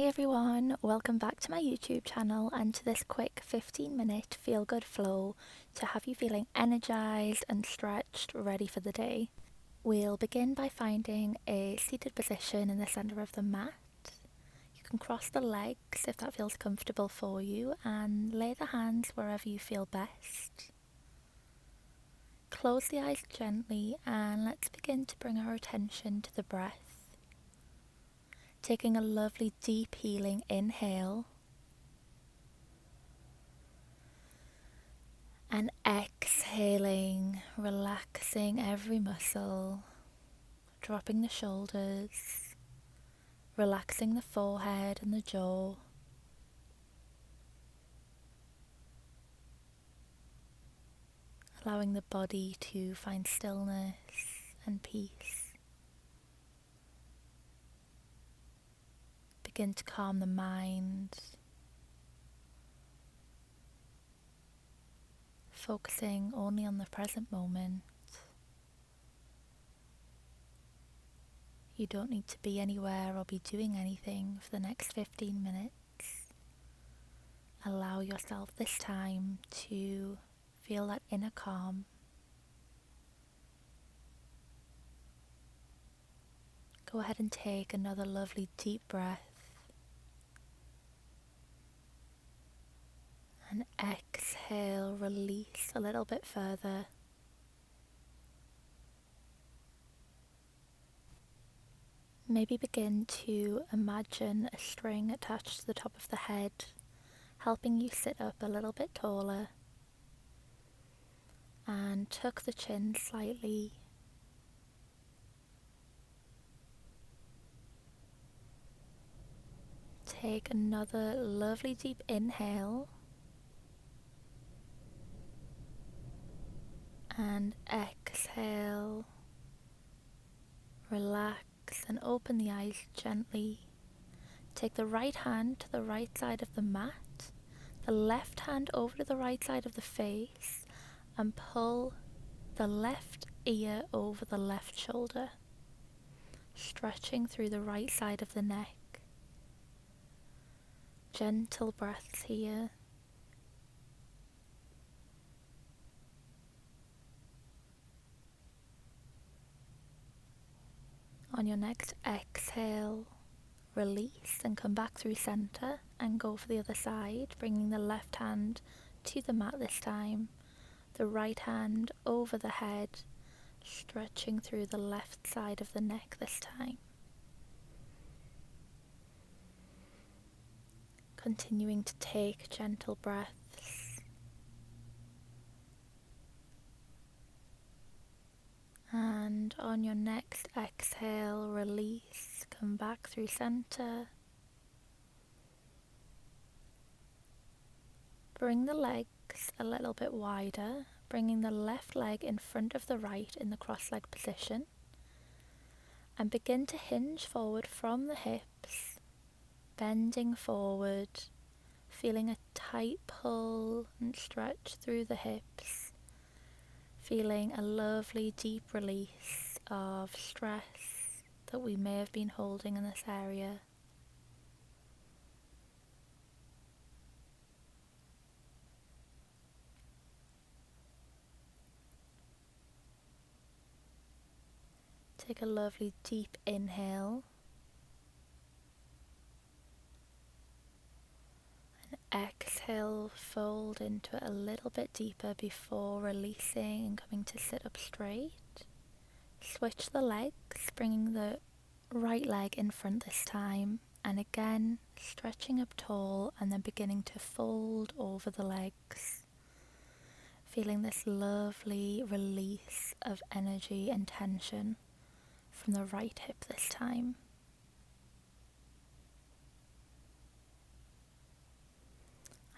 Hey everyone, welcome back to my YouTube channel and to this quick 15-minute feel-good flow to have you feeling energized and stretched, ready for the day. We'll begin by finding a seated position in the center of the mat. You can cross the legs if that feels comfortable for you and lay the hands wherever you feel best. Close the eyes gently and let's begin to bring our attention to the breath. Taking a lovely deep healing inhale and exhaling, relaxing every muscle, dropping the shoulders, relaxing the forehead and the jaw. Allowing the body to find stillness and peace. Begin to calm the mind, focusing only on the present moment. You don't need to be anywhere or be doing anything for the next 15 minutes. Allow yourself this time to feel that inner calm. Go ahead and take another lovely deep breath. And exhale, release a little bit further. Maybe begin to imagine a string attached to the top of the head, helping you sit up a little bit taller. And tuck the chin slightly. Take another lovely deep inhale. And exhale, relax and open the eyes gently. Take the right hand to the right side of the mat, the left hand over to the right side of the face, and pull the left ear over the left shoulder, stretching through the right side of the neck. Gentle breaths here. On your next exhale, release and come back through center and go for the other side, bringing the left hand to the mat this time, the right hand over the head, stretching through the left side of the neck this time. Continuing to take gentle breaths. And on your next exhale, release, come back through center. Bring the legs a little bit wider, bringing the left leg in front of the right in the cross-legged position. And begin to hinge forward from the hips, bending forward, feeling a tight pull and stretch through the hips. Feeling a lovely deep release of stress that we may have been holding in this area. Take a lovely deep inhale. And exhale, fold into it a little bit deeper before releasing and coming to sit up straight. Switch the legs, bringing the right leg in front this time, and again stretching up tall and then beginning to fold over the legs. Feeling this lovely release of energy and tension from the right hip this time.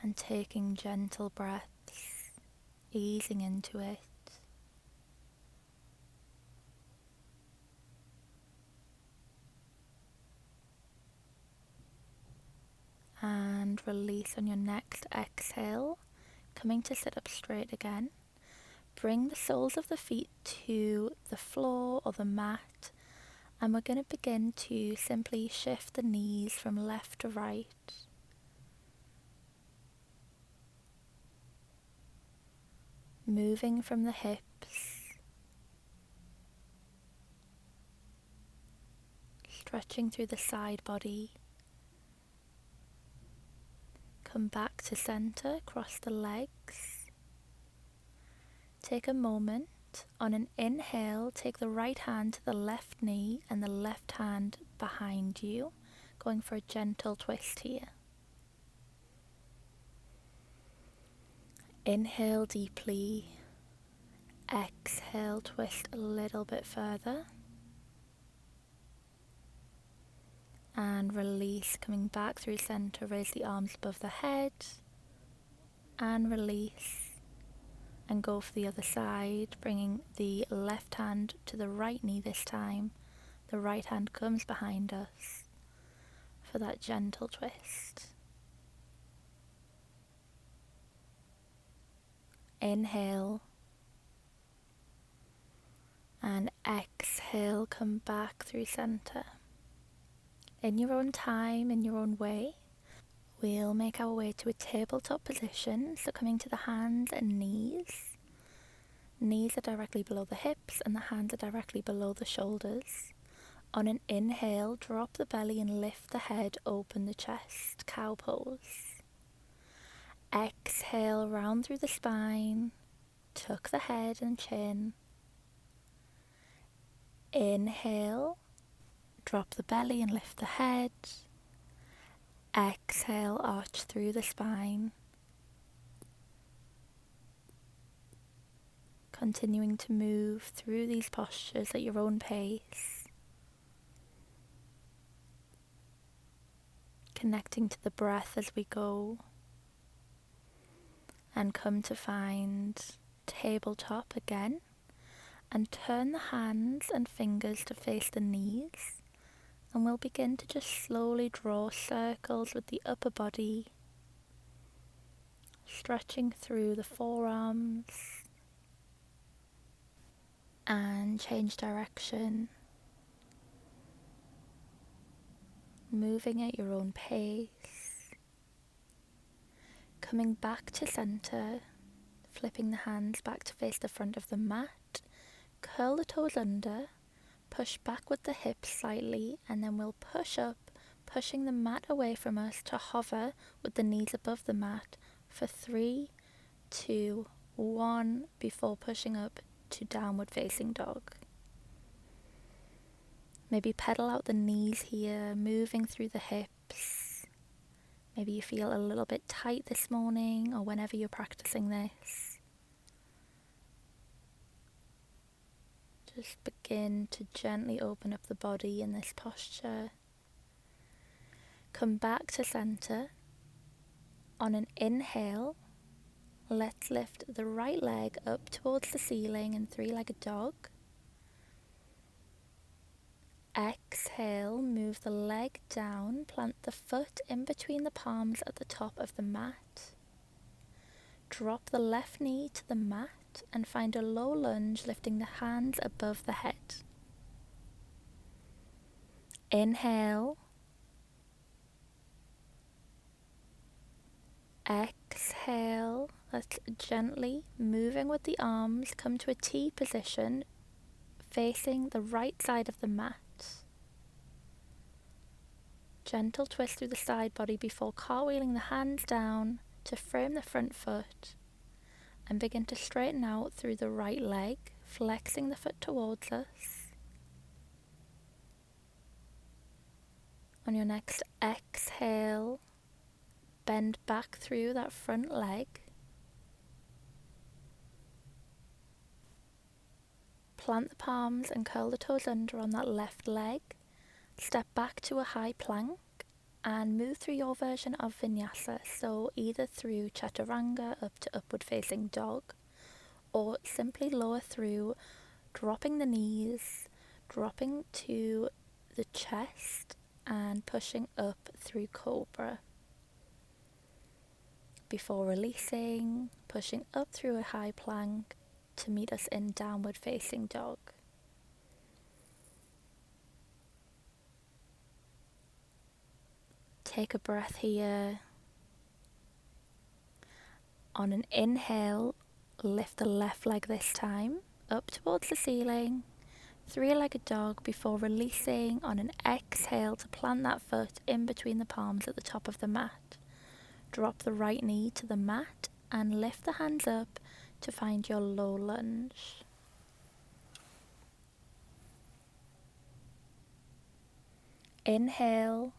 And taking gentle breaths, easing into it. And release on your next exhale, coming to sit up straight again. Bring the soles of the feet to the floor or the mat, And we're going to begin to simply shift the knees from left to right. Moving from the hips, stretching through the side body. Come back to center, cross the legs. Take a moment. On an inhale, take the right hand to the left knee and the left hand behind you, going for a gentle twist here. Inhale deeply. Exhale, twist a little bit further. And release, coming back through center, raise the arms above the head. And release. And go for the other side, bringing the left hand to the right knee this time. The right hand comes behind us for that gentle twist. Inhale. And exhale, come back through center. In your own time, in your own way, we'll make our way to a tabletop position, so coming to the hands and knees. Knees are directly below the hips and the hands are directly below the shoulders. On an inhale, drop the belly and lift the head, open the chest, cow pose. Exhale, round through the spine, tuck the head and chin. Inhale, drop the belly and lift the head. Exhale, arch through the spine. Continuing to move through these postures at your own pace. Connecting to the breath as we go. And come to find tabletop again. And turn the hands and fingers to face the knees. And we'll begin to just slowly draw circles with the upper body. Stretching through the forearms. And change direction. Moving at your own pace. Coming back to center. Flipping the hands back to face the front of the mat. Curl the toes under. Push back with the hips slightly. And then we'll push up, pushing the mat away from us to hover with the knees above the mat for 3, 2, 1 before pushing up to downward facing dog. Maybe pedal out the knees here, moving through the hips. Maybe you feel a little bit tight this morning or whenever you're practicing this. Just begin to gently open up the body in this posture. Come back to center. On an inhale, let's lift the right leg up towards the ceiling in three-legged dog. Exhale, move the leg down, plant the foot in between the palms at the top of the mat. Drop the left knee to the mat and find a low lunge, lifting the hands above the head. Inhale. Exhale. Let's gently, moving with the arms, come to a T position, facing the right side of the mat. Gentle twist through the side body before cartwheeling the hands down to frame the front foot. And begin to straighten out through the right leg, flexing the foot towards us. On your next exhale, bend back through that front leg. Plant the palms and curl the toes under on that left leg. Step back to a high plank and move through your version of Vinyasa, so either through Chaturanga up to upward facing dog, or simply lower through, dropping the knees, dropping to the chest and pushing up through Cobra. Before releasing, pushing up through a high plank to meet us in downward facing dog. Take a breath here. On an inhale, lift the left leg this time, up towards the ceiling, three-legged dog, before releasing on an exhale to plant that foot in between the palms at the top of the mat. Drop the right knee to the mat and lift the hands up to find your low lunge. Inhale.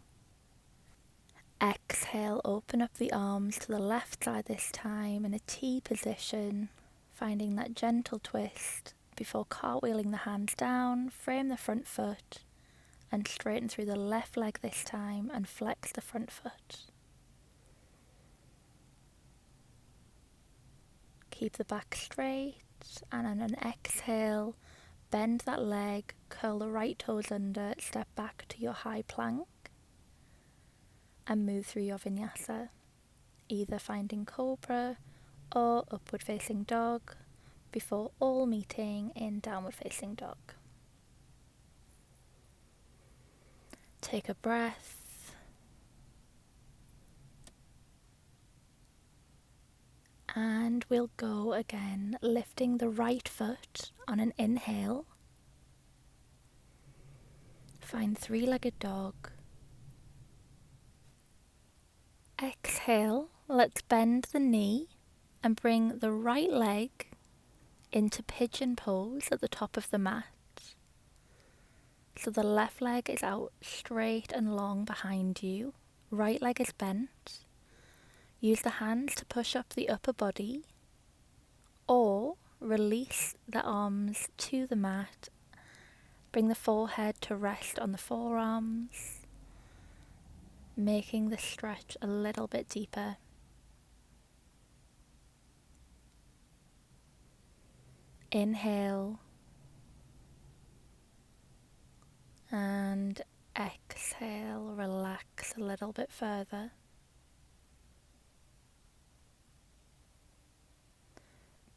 Exhale, open up the arms to the left side this time in a T position, finding that gentle twist before cartwheeling the hands down, frame the front foot and straighten through the left leg this time and flex the front foot. Keep the back straight and on an exhale, bend that leg, curl the right toes under, step back to your high plank and move through your vinyasa, either finding cobra or upward facing dog before all meeting in downward facing dog. Take a breath and we'll go again, lifting the right foot on an inhale. Find three-legged dog. Exhale, let's bend the knee and bring the right leg into pigeon pose at the top of the mat. So the left leg is out straight and long behind you, right leg is bent. Use the hands to push up the upper body or release the arms to the mat. Bring the forehead to rest on the forearms, making the stretch a little bit deeper. Inhale and exhale, relax a little bit further.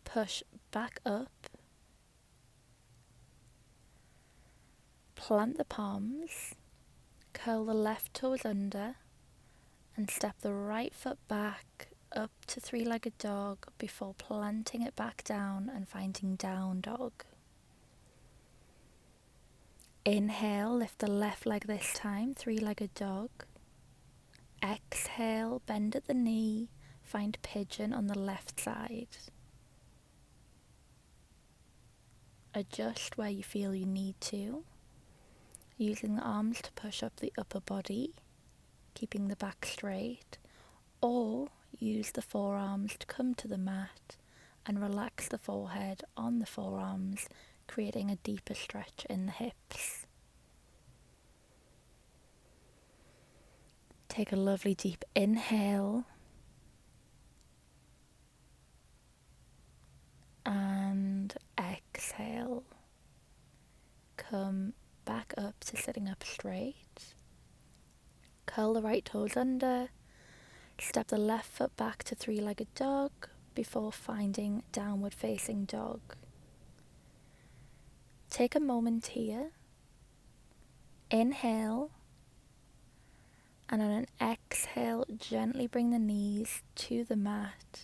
Push back up, plant the palms, curl the left toes under and step the right foot back up to three-legged dog before planting it back down and finding down dog. Inhale, lift the left leg this time, three-legged dog. Exhale, bend at the knee, find pigeon on the left side. Adjust where you feel you need to, using the arms to push up the upper body, keeping the back straight, or use the forearms to come to the mat and relax the forehead on the forearms, creating a deeper stretch in the hips. Take a lovely deep inhale and exhale. Come back up to sitting up straight. Curl the right toes under. Step the left foot back to three-legged dog before finding downward facing dog. Take a moment here. Inhale. And on an exhale, gently bring the knees to the mat.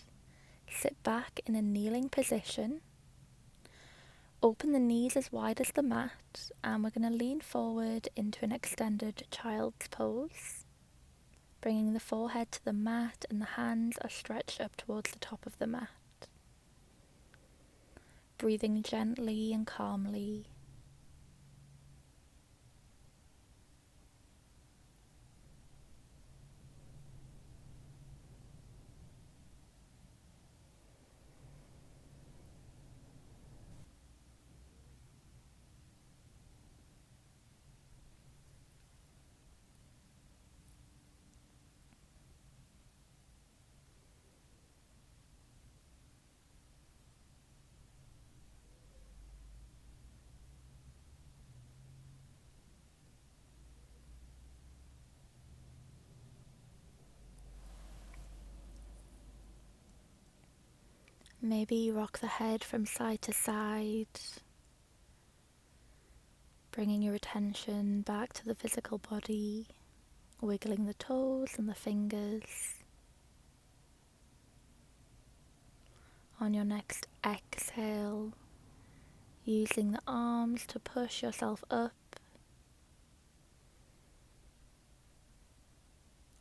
Sit back in a kneeling position. Open the knees as wide as the mat, and we're going to lean forward into an extended child's pose. Bringing the forehead to the mat and the hands are stretched up towards the top of the mat. Breathing gently and calmly. Maybe rock the head from side to side, bringing your attention back to the physical body, wiggling the toes and the fingers. On your next exhale, using the arms to push yourself up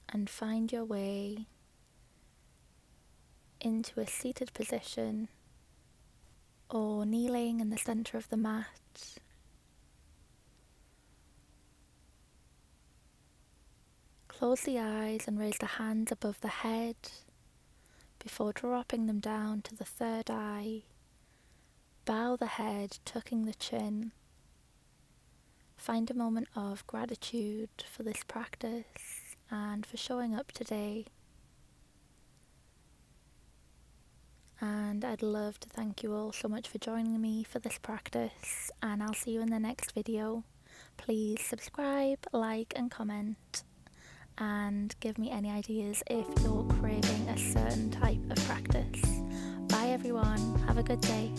and find your way into a seated position or kneeling in the center of the mat. Close the eyes and raise the hands above the head before dropping them down to the third eye. Bow the head, tucking the chin. Find a moment of gratitude for this practice and for showing up today. And I'd love to thank you all so much for joining me for this practice, and I'll see you in the next video. Please subscribe, like and comment, and give me any ideas if you're craving a certain type of practice. Bye everyone, have a good day.